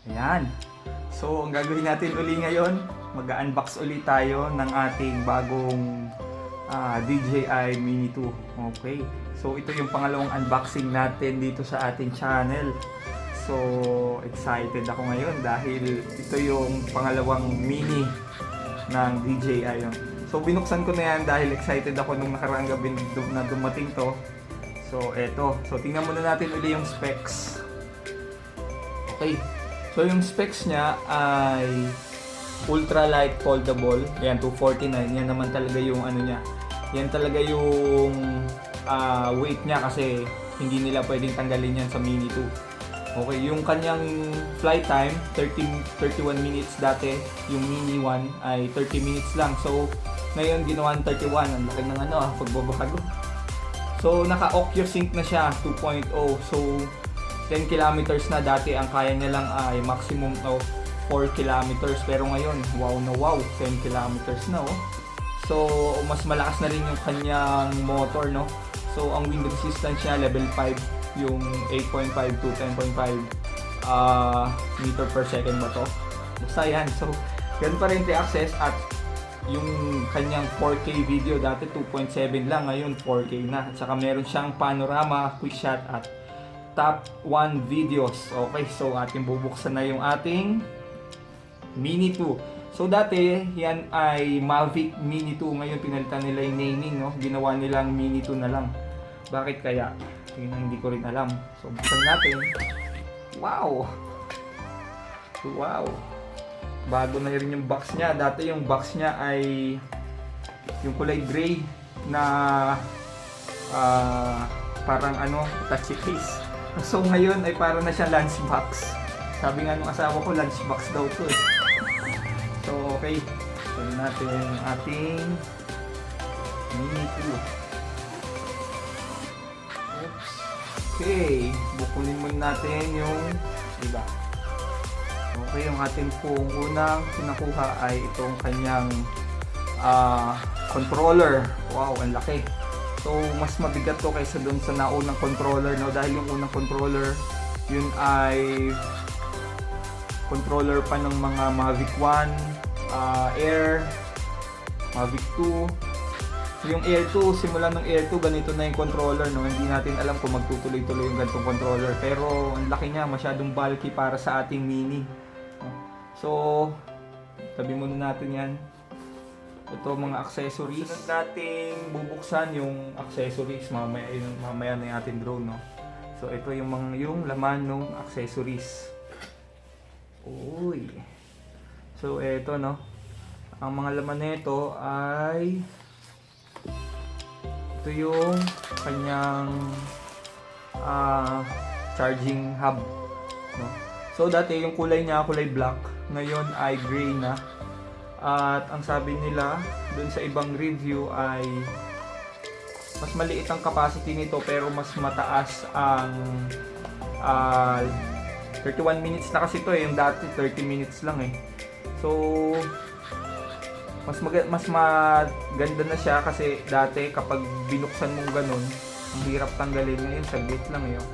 Ayan. So, ang gagawin natin uli ngayon, mag-unbox uli tayo ng ating bagong DJI Mini 2. Okay. So, ito yung pangalawang unboxing natin dito sa ating channel. So, excited ako ngayon dahil ito yung pangalawang mini ng DJI. So, binuksan ko na yan dahil excited ako nung nakaraang gabi na dumating to. So, eto. So, tingnan muna natin uli yung specs. Okay. So, yung specs niya ay ultralight foldable. Ayan, 249. Yan naman talaga yung ano niya. Yan talaga yung weight niya kasi hindi nila pwedeng tanggalin yan sa Mini 2. Okay, yung kanyang flight time, 31 minutes dati. Yung Mini 1 ay 30 minutes lang. So, ngayon ginawa ng 31. Ang laki ng pagbabago. So, naka-OcuSync na siya, 2.0. So, 10 kilometers na. Dati ang kaya niya lang ay maximum of 4 kilometers. Pero ngayon, wow na wow, 10 kilometers na oh. So, mas malakas na rin yung kanyang motor, no? So, ang wind resistance niya, level 5. Yung 8.5 to 10.5 meter per second ba to? Basta yan. So, ganun pa rin access at yung kanyang 4K video dati 2.7 lang, ngayon 4K na. At saka meron siyang panorama, quick shot at top 1 videos. Okay, so ating bubuksan na yung ating Mini 2. So dati yan ay Mavic Mini 2, ngayon pinalitan nila yung naming, no? Ginawa nilang Mini 2 na lang. Bakit kaya? Yun ang hindi ko rin alam. So buksan natin. Wow! Wow! Bago na rin yung box niya. Dati yung box niya ay yung kulay gray na parang touchy case. So ngayon ay parang na siyang lunchbox. Sabi nga nung asawa ko, lunchbox daw to eh. So okay, tignan natin yung ating Mini 2. Oops. Okay, bukunin muna natin yung iba. Okay, yung ating unang pinakuha ay itong kanyang controller. Wow, ang laki. So, mas mabigat to kaysa dun sa naunang controller, no? Dahil yung unang controller, yun ay controller pa ng mga Mavic 1, Air, Mavic 2. Yung Air 2, simula ng Air 2, ganito na yung controller, no? Hindi natin alam kung magtutuloy-tuloy yung ganitong controller. Pero, ang laki niya, masyadong bulky para sa ating Mini. So, tabi muna natin yan. Ito mga accessories. Sunod nating bubuksan yung accessories. Mamaya na yung ating drone, no? So, ito yung laman ng accessories. Uy. So, ito, no? Ang mga laman nito ay ito yung kanyang charging hub, no? So dati yung kulay niya kulay black, ngayon ay gray na. At ang sabi nila dun sa ibang review ay mas maliit ang capacity nito pero mas mataas ang 31 minutes na kasi ito eh, yung dati 30 minutes lang eh. So mas maganda na siya kasi dati kapag binuksan mong ganun, ang hirap tanggalin. Ngayon saglit lang yun.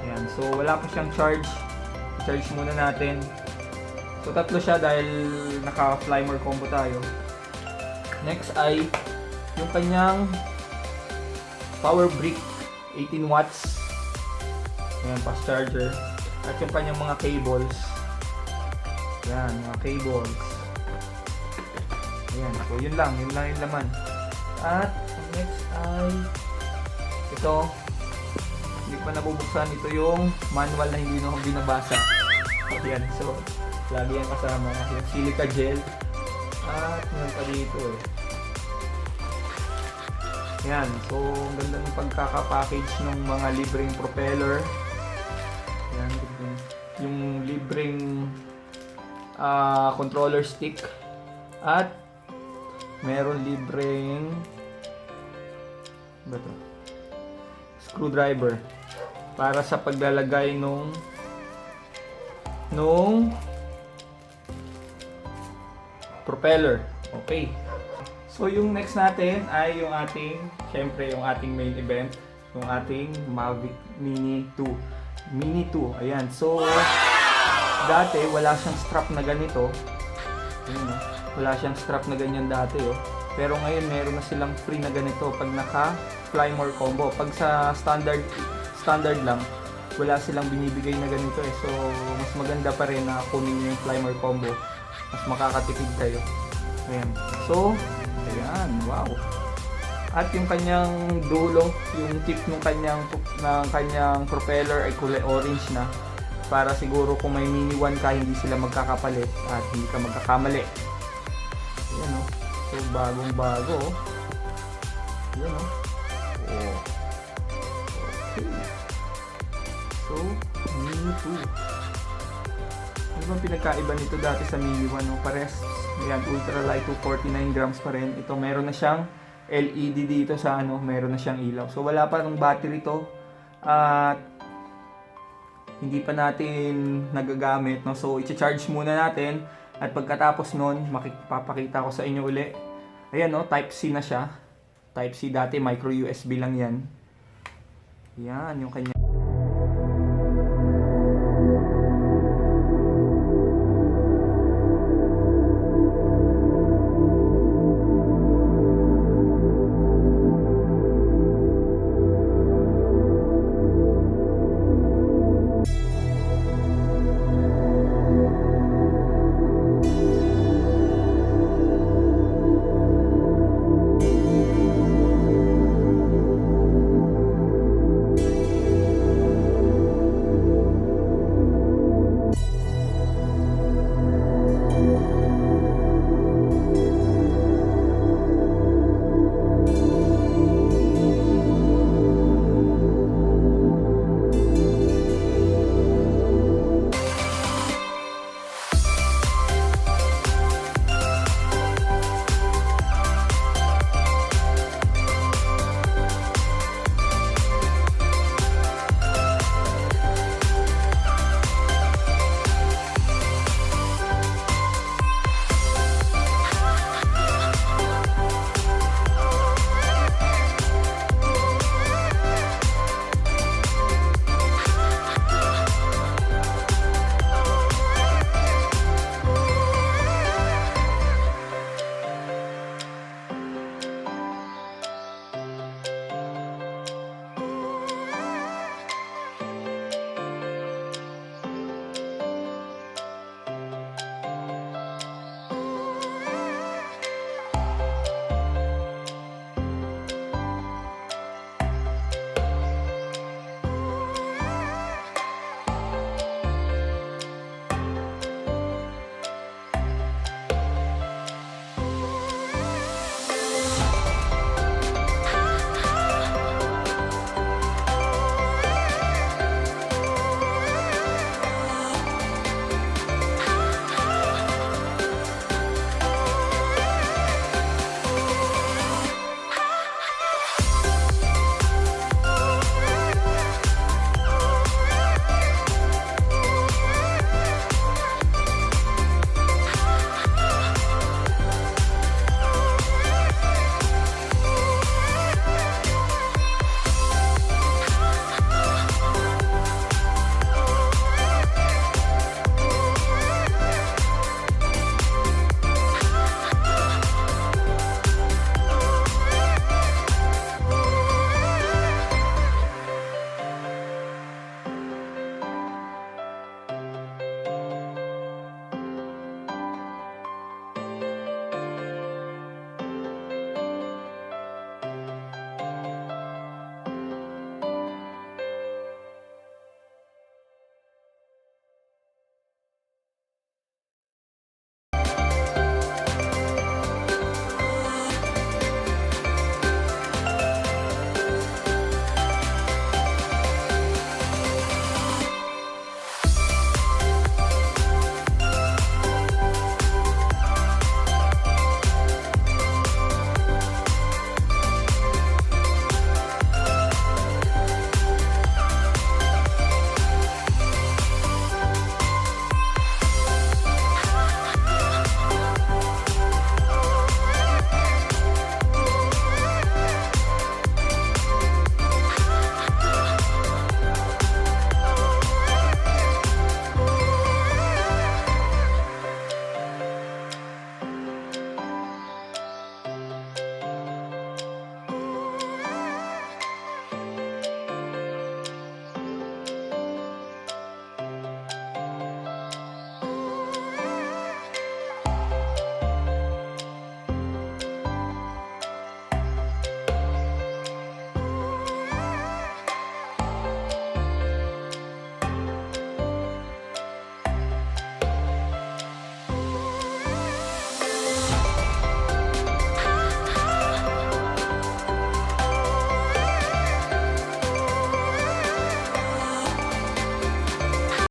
Ayan, so wala pa siyang charge. Charge muna natin. So tatlo siya dahil naka-fly more combo tayo. Next ay yung kanyang power brick, 18 watts. Ayan, fast charger. At yung kanyang mga cables. Ayan, mga cables. Ayan, so yun lang yung laman. At next ay ito, hindi pa nabubuksan, ito yung manual na hindi na binabasa. Ayan, so lagi yan kasama yung silica gel. At meron pa dito eh. Ayan, so ang ganda ng pagkaka-package ng mga libreng propeller. Ayan, yung libreng controller stick. At meron libreng screwdriver para sa paglalagay nung propeller. Okay. So yung next natin ay yung ating, syempre yung ating main event, yung ating Mavic Mini 2. Mini 2. Ayan. So Dati, wala siyang strap na ganito. Ayun, oh. Wala siyang strap na ganyan dati, oh. Pero ngayon, meron na silang free na ganito pag naka Fly More combo. Pag sa standard lang, wala silang binibigay na ganito eh. So, mas maganda pa rin na kunin nyo yung Fly More combo. Mas makakatipid kayo. Ayan. So, ayan. Wow. At yung kanyang dulo, yung tip ng kanyang propeller ay kulay orange na. Para siguro kung may mini 1 ka, hindi sila magkakapalit at hindi ka magkakamali. Ayan o. So, bagong bago o. Ayan o. Oh. Okay. So, mini 2. Ano bang pinagkaiba nito dati sa mini 1? No? Pares. Ayan, ultralight 249 grams pa rin. Ito, meron na siyang LED dito sa meron na siyang ilaw. So, wala pa ng battery to. At hindi pa natin nagagamit, no? So, i-charge muna natin at pagkatapos nun, makipapakita ko sa inyo uli. Ayan, no? Type C na siya. Type C dati, micro USB lang yan. Yan, yung kanya